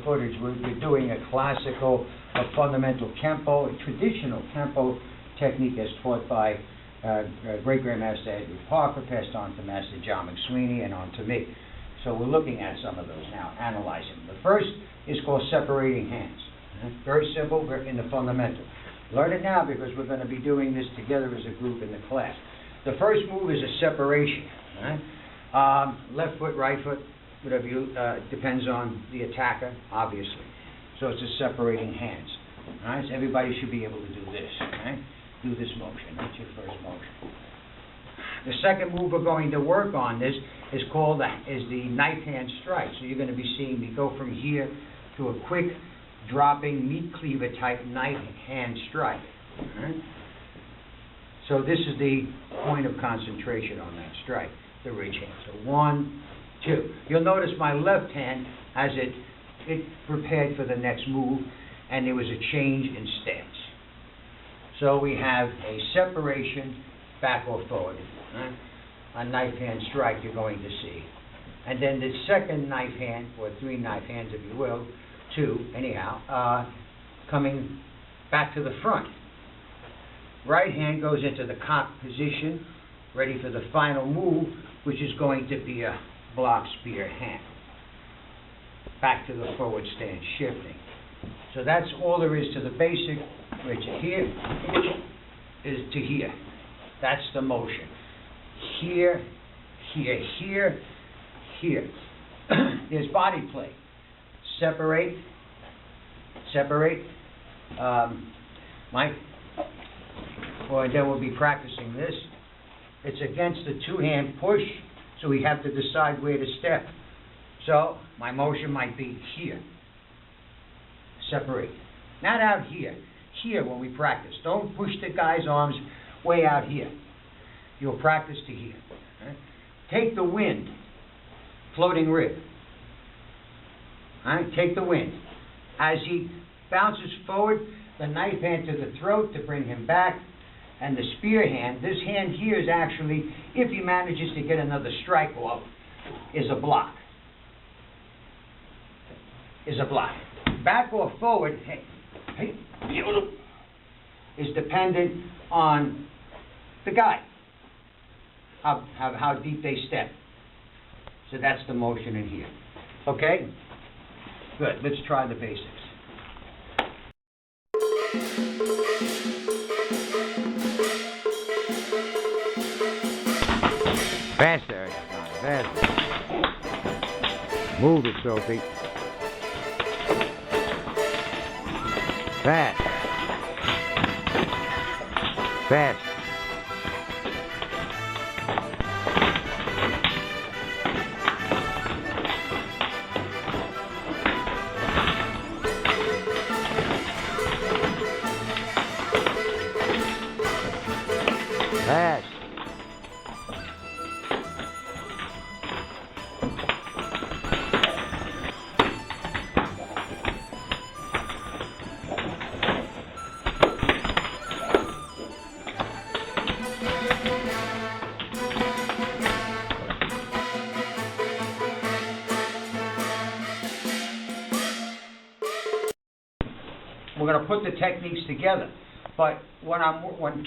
Footage. We're doing a classical, a fundamental Kenpo, a traditional Kenpo technique as taught by Great Grandmaster Edward Parker, passed on to Master John McSweeney and on to me. So we're looking at some of those now, analyzing them. The first is called separating hands. Very simple, we're in the fundamental. Learn it now because we're going to be doing this together as a group in the class. The first move is a separation. Left foot, right foot, whatever you, depends on the attacker, obviously. So it's a separating hands. All right, so everybody should be able to do this. Okay? Do this motion. That's your first motion. The second move we're going to work on this is called the knife hand strike. So you're going to be seeing me go from here to a quick dropping meat cleaver type knife hand strike. All right? So this is the point of concentration on that strike, the ridge hand. So 1, 2. You'll notice my left hand as it prepared for the next move, and there was a change in stance. So we have a separation, back or forward, right? A knife hand strike you're going to see. And then the second knife hand, or 3 knife hands if you will, 2 anyhow, coming back to the front. Right hand goes into the cock position, ready for the final move, which is going to be a block spear hand. Back to the forward stance, shifting. So that's all there is to the basic, which here is to here. That's the motion. Here, here, here, here. There's body play. Separate, separate. Mike? Well, then we'll be practicing this. It's against the 2-hand push, so we have to decide where to step. So my motion might be here. Separate. Not out here. Here when we practice. Don't push the guy's arms way out here. You'll practice to here. Right? Take the wind. Floating rib. All right? Take the wind. As he bounces forward, the knife hand to the throat to bring him back. And the spear hand, this hand here is actually, if he manages to get another strike off, is a block. Is a block. Back or forward, hey, is dependent on the guy, how deep they step. So that's the motion in here. Okay? Good. Let's try the basics. Faster, faster. Move it, Sophie. Fast. Fast. Fast. We're going to put the techniques together. But when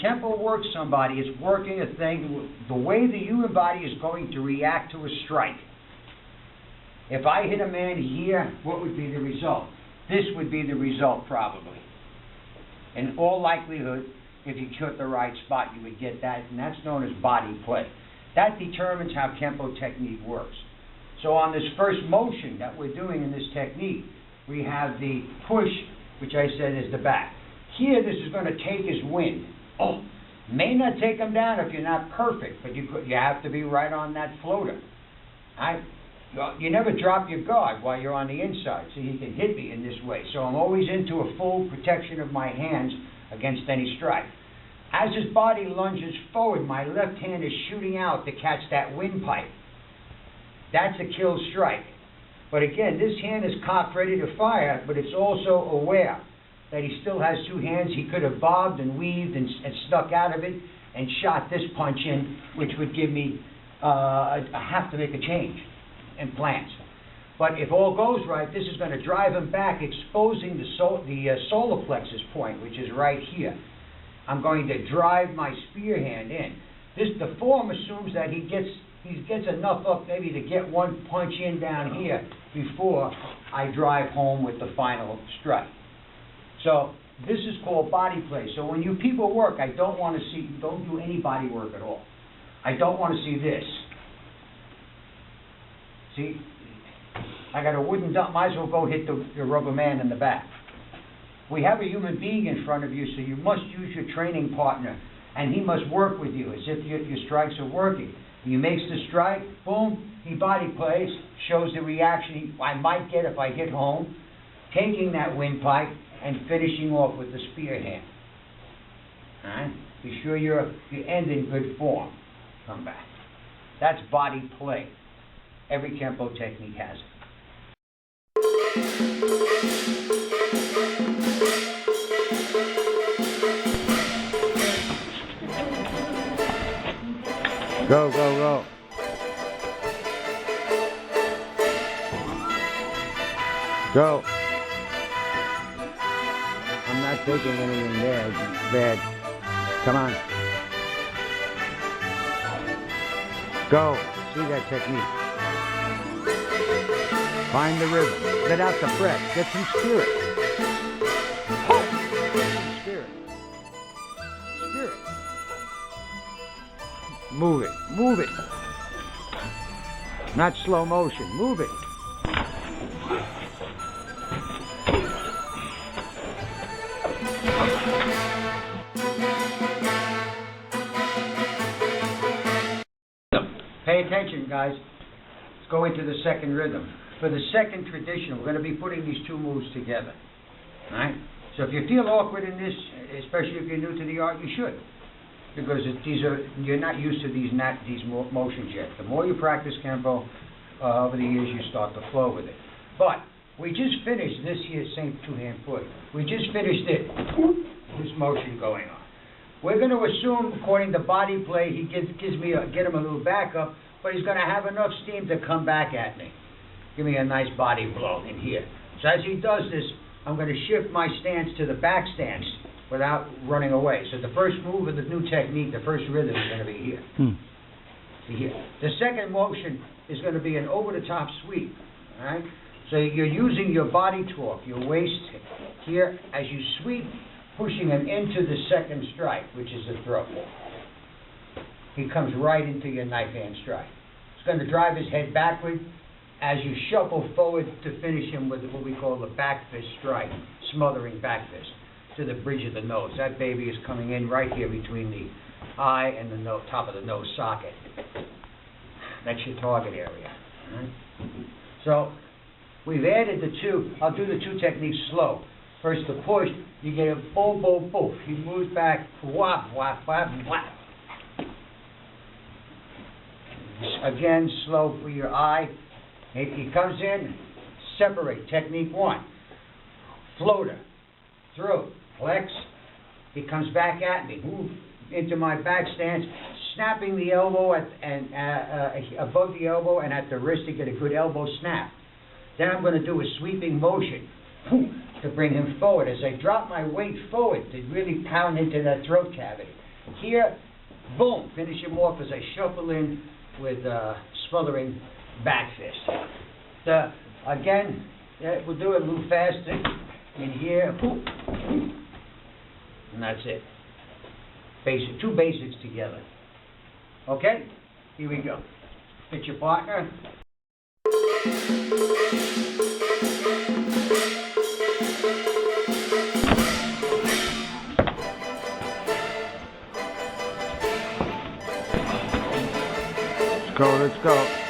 Kenpo works somebody, it's working a thing, the way the human body is going to react to a strike. If I hit a man here, what would be the result? This would be the result probably. In all likelihood, if you hit the right spot, you would get that, and that's known as body play. That determines how Kenpo technique works. So on this first motion that we're doing in this technique, we have the push, which I said is the back. Here, this is going to take his wind. Oh, may not take him down if you're not perfect, but you have to be right on that floater. You never drop your guard while you're on the inside, so you can hit me in this way. So I'm always into a full protection of my hands against any strike. As his body lunges forward, my left hand is shooting out to catch that windpipe. That's a kill strike. But again, this hand is cocked ready to fire, but it's also aware that he still has two hands. He could have bobbed and weaved and stuck out of it and shot this punch in, which would give me, I have to make a change in plans. But if all goes right, this is going to drive him back, exposing the solar plexus point, which is right here. I'm going to drive my spear hand in. The form assumes that he gets enough up maybe to get one punch in down here before I drive home with the final strike. So this is called body play. So when you people work, I don't want to see, don't do any body work at all. I don't want to see this. See, I got a wooden dump, might as well go hit the rubber man in the back. We have a human being in front of you, so you must use your training partner, and he must work with you as if your strikes are working. He makes the strike, boom, he body plays, shows the reaction I might get if I hit home, taking that windpipe and finishing off with the spear hand. All right? Be sure you end in good form. Come back. That's body play. Every Kenpo technique has it. Go, go, go. Go. I'm not taking anything bad. Come on. Go. See that technique. Find the rhythm. Let out the breath. Get some spirit. Spirit. Spirit. Move it. Move it. Not slow motion. Move it. Pay attention, guys. Let's go into the second rhythm. For the second tradition, we're going to be putting these two moves together. All right? So if you feel awkward in this, especially if you're new to the art, you should. Because you're not used to these motions yet. The more you practice Kenpo, over the years you start to flow with it. But we just finished this here same two-hand foot. We just finished it. This motion going on. We're going to assume, according to body play, he get him a little backup, but he's going to have enough steam to come back at me. Give me a nice body blow in here. So as he does this, I'm going to shift my stance to the back stance without running away. So the first move of the new technique, the first rhythm is going to be here. See here. The second motion is going to be an over-the-top sweep. All right? So you're using your body torque, your waist here, as you sweep, pushing him into the second strike, which is the throw. He comes right into your knife hand strike. It's going to drive his head backward as you shuffle forward to finish him with what we call the back fist strike, smothering back fist to the bridge of the nose. That baby is coming in right here between the eye and the top of the nose socket. That's your target area. Right? So we've added the two. I'll do the two techniques slow. First the push, you get a boom, boom, boom. He moves back, whap, whap, whap, whap. Again, slow for your eye. He comes in, separate, technique one. Floater, through, flex. He comes back at me, move into my back stance, snapping the elbow above the elbow and at the wrist to get a good elbow snap. Then I'm going to do a sweeping motion to bring him forward as I drop my weight forward to really pound into that throat cavity. Here, boom, finish him off as I shuffle in with smothering back fist. Again, we'll do it a little faster. In here, and that's it. Basic, two basics together. Okay? Here we go. Hit your partner. Let's go, let's go.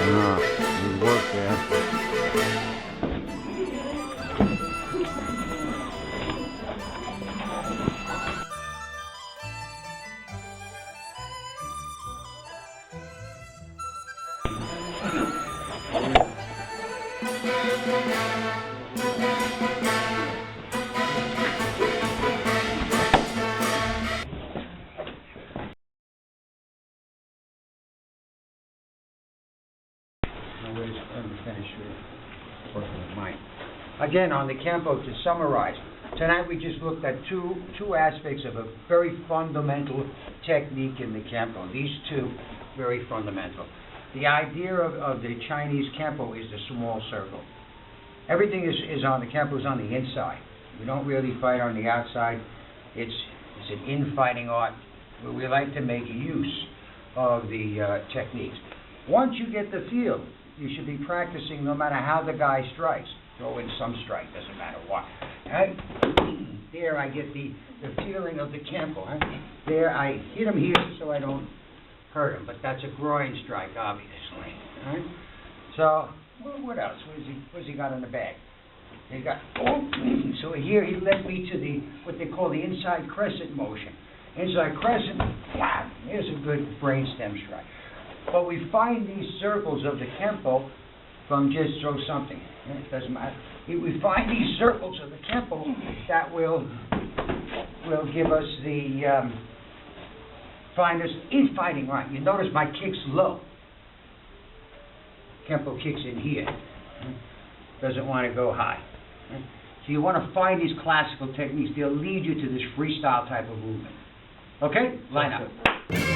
Good work there. Again, on the Kenpo, to summarize, tonight we just looked at two aspects of a very fundamental technique in the Kenpo. These two, very fundamental. The idea of the Chinese Kenpo is the small circle. Everything is on the Kenpo is on the inside. We don't really fight on the outside. It's an infighting art where we like to make use of the techniques. Once you get the feel, you should be practicing no matter how the guy strikes. Throw in some strike, doesn't matter what. Right? There I get the feeling of the Kenpo. Right? There I hit him here so I don't hurt him, but that's a groin strike, obviously. Right? So, what else? What's he got in the bag? He got, so here he led me to what they call the inside crescent motion. Inside crescent, wow, here's a good brainstem strike. But we find these circles of the Kenpo from just throw something. It doesn't matter. We find these circles of the Kenpo that will give us find us infighting right. You notice my kick's low. Kenpo kicks in here. Doesn't want to go high. So you want to find these classical techniques. They'll lead you to this freestyle type of movement. Okay? Line up.